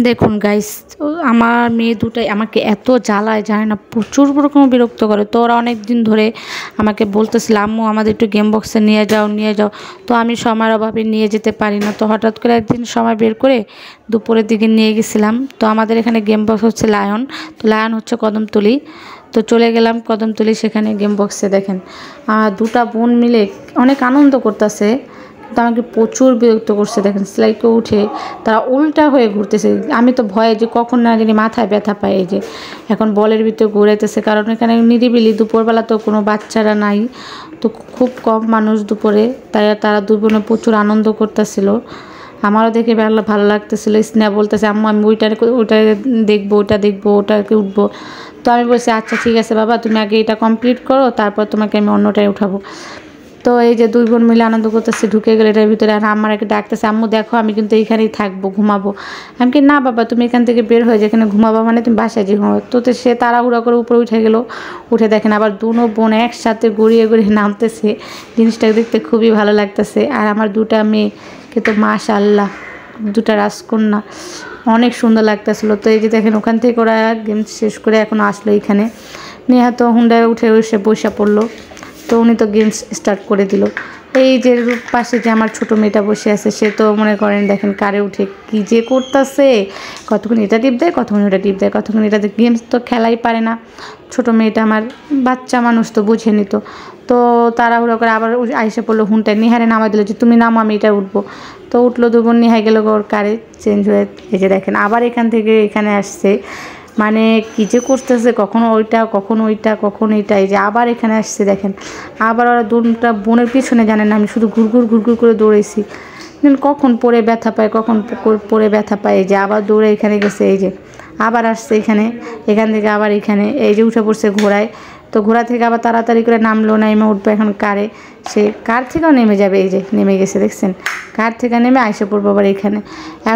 দেখুন গাইস, আমার মেয়ে দুটাই আমাকে এত জ্বালায় জানে না, প্রচুর রকম বিরক্ত করে। তো ওরা অনেক দিন ধরে আমাকে বলতেছিল আম্মু আমাদের একটু গেম বক্সে নিয়ে যাও নিয়ে যাও। তো আমি সময়ের অভাবে নিয়ে যেতে পারি না। তো হঠাৎ করে একদিন সময় বের করে দুপুরের দিকে নিয়ে গেছিলাম। তো আমাদের এখানে গেম বক্স হচ্ছে লায়ন, তো লায়ন হচ্ছে কদমতলি। তো চলে গেলাম কদমতলি, সেখানে গেম বক্সে দেখেন দুটা বোন মিলে অনেক আনন্দ করতেছে। তো আমাকে প্রচুর বিরক্ত করছে। দেখেন স্লাইডে উঠে তারা উল্টা হয়ে ঘুরতেছে। আমি তো ভয়ে যে কখন না জানি মাথায় ব্যথা পাই। এই যে এখন বলের ভিতরে ঘুরাইতেছে, কারণ এখানে নিরিবিলি, দুপুরবেলা তো কোনো বাচ্চারা নাই, তো খুব কম মানুষ দুপুরে, তাই তারা দুই বোনে প্রচুর আনন্দ করতেছিল। আমারও দেখে ভালো লাগতেছিল। স্নেহা বলতেছে আম্মু আমি ওইটা দেখবো, ওটা দেখবো, ওটাকে উঠবো। তো আমি বলছি আচ্ছা ঠিক আছে বাবা, তুমি আগে এটা কমপ্লিট করো, তারপর তোমাকে আমি অন্যটায় উঠাবো। তো এই যে দুই বোন মিলে আনন্দ করতেছে, ঢুকে গেলে এটার ভিতরে। আর আমার একটা ডাকতেছে আম্মু দেখো আমি কিন্তু এইখানেই থাকবো, ঘুমাবো। আমি কি না বাবা, তুমি এখান থেকে বের হয়ে যেখানে ঘুমাবো, মানে তুমি বাসায় যে ঘুমাবো। তো সে তাড়াহুড়া করে উপরে উঠে গেল। উঠে দেখেন আবার দুনো বোন একসাথে গড়িয়ে গড়িয়ে নামতেছে। জিনিসটা দেখতে খুবই ভালো লাগতেছে। আর আমার দুটা মেয়েকে তো মাশাআল্লাহ, দুটা রাজকন্যা, অনেক সুন্দর লাগতেছিলো। তো এই যে দেখেন ওখান থেকে ওরা গেম শেষ করে এখন আসলো এইখানে। নেহা তো হুন্ডায় উঠে এসে বসে পড়লো। তো উনি তো গেমস স্টার্ট করে দিল। এই যে পাশে যে আমার ছোটো মেয়েটা বসে আছে, সে তো মনে করেন দেখেন কারে উঠে কী যে করতেছে, কতক্ষণ এটা টিপ দেয়, কতক্ষণ ওটা টিপ দেয়, কতক্ষণ এটা গেমস তো খেলাই পারে না। ছোটো মেয়েটা আমার বাচ্চা মানুষ, তো বুঝে নিত। তো তাড়াহুড়ো করে আবার আইসে পড়লো হুনটায়, নিহারে নামাই দিল যে তুমি নামো আমি এটা উঠবো। তো উঠলো দুবোন, নিহাই গেল ওর কারে চেঞ্জ হয়ে। এই যে দেখেন আবার এখান থেকে এখানে আসছে, মানে কী যে করতেছে, কখনো ওইটা কখনো ওইটা কখনো এইটা। এই যে আবার এখানে আসছে দেখেন, আবার ওরা দুটা বোনের পিছনে জানেন না আমি শুধু ঘুরঘুর করে দৌড়েছি। কখন পরে ব্যথা পায়, কখন পরে ব্যথা পায়। এই যে আবার দৌড়ে এখানে গেছে। এই যে আবার আসছে এখানে, এখান থেকে আবার এখানে এই যে উঠে পড়ছে ঘোড়ায়। তো ঘোড়া থেকে আবার তাড়াতাড়ি করে নামলো, নেমে উঠবে এখন কারে, সে কার থেকেও নেমে যাবে। এই যে নেমে গেছে দেখছেন, কার থেকে নেমে আইসে পড়বো আবার এখানে।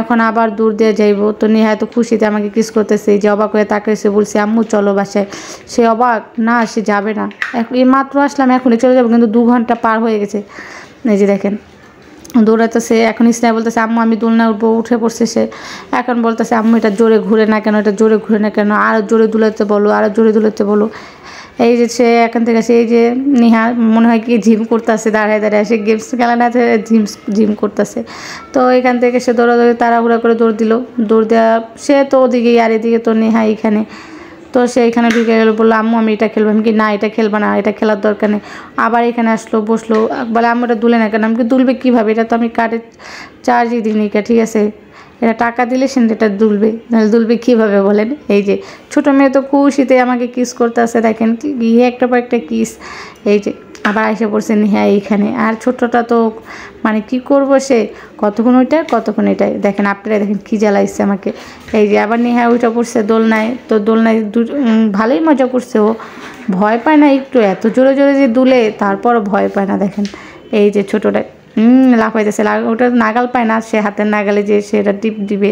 এখন আবার দূর দিয়ে যাইবো। তো নেহা তো খুশিতে আমাকে কিস করতেছে। এই যে অবাক হয়ে তাকাইছে, বলছি আম্মু চলো বাসায়। সে অবাক, না সে যাবে না, এই মাত্র আসলাম এখনই চলে যাবো, কিন্তু 2 ঘন্টা পার হয়ে গেছে। এই যে দেখেন দৌড়াতেছে। এখন স্নেহা বলতেছে আম্মু আমি দোলনা উঠবো, উঠে পড়ছে সে। এখন বলতেছে আম্মু এটা জোরে ঘুরে না কেন, এটা জোরে ঘুরে না কেন, আরও জোরে দুলাতে বলো, আরও জোরে দুলাতে বলো। এই যে সে এখান থেকে আসে, এই যে নেহা মনে হয় কি জিম করতেছে, দাঁড়ায় দাঁড়ায়, সে গেমস খেলা না জিম করতেছে। তো এখান থেকে সে দৌড়াদৌড়ি তাড়াহুড়া করে দৌড় দিল। দৌড় দেওয়া সে তো ওদিকে, আর এদিকে তো নেহা এইখানে। তো সে এখানে ঢুকে গেলো, বললো আম্মু আমি এটা খেলবো। আমি কি না এটা খেলবা না, এটা খেলার দরকার নেই। আবার এখানে আসলো, বসলো, বলে আম্মু এটা দুলে না কেন। আমি কি দুলবে কীভাবে, এটা তো আমি কার্ডের চার্জই দিইনি, ঠিক আছে, এটা টাকা দিলে সে এটা দুলবে, নাহলে দুলবে কীভাবে বলেন। এই যে ছোটো মেয়ে তো খুশিতে আমাকে কিস করতে আসে, দেখেন গিয়ে একটা পর একটা কিস। এই যে আবার এসে পড়ছে নেহা এইখানে। আর ছোটোটা তো মানে কি করব, সে কতক্ষণ ওইটাই কতক্ষণ এটাই। দেখেন আপনারা দেখেন কী জ্বালাইছে আমাকে। এই যে আবার নেহা ওইটা পড়ছে দোলনায়। তো দোলনায় ভালোই মজা করছে ও, ভয় পায় না একটু, এত জোরে জোরে যে দুলে তারপরও ভয় পায় না। দেখেন এই যে ছোটোটা লাফাইতেছে, ওটা নাগাল পায় না, সে হাতের নাগালে যে সে এটা টিপ দিবে।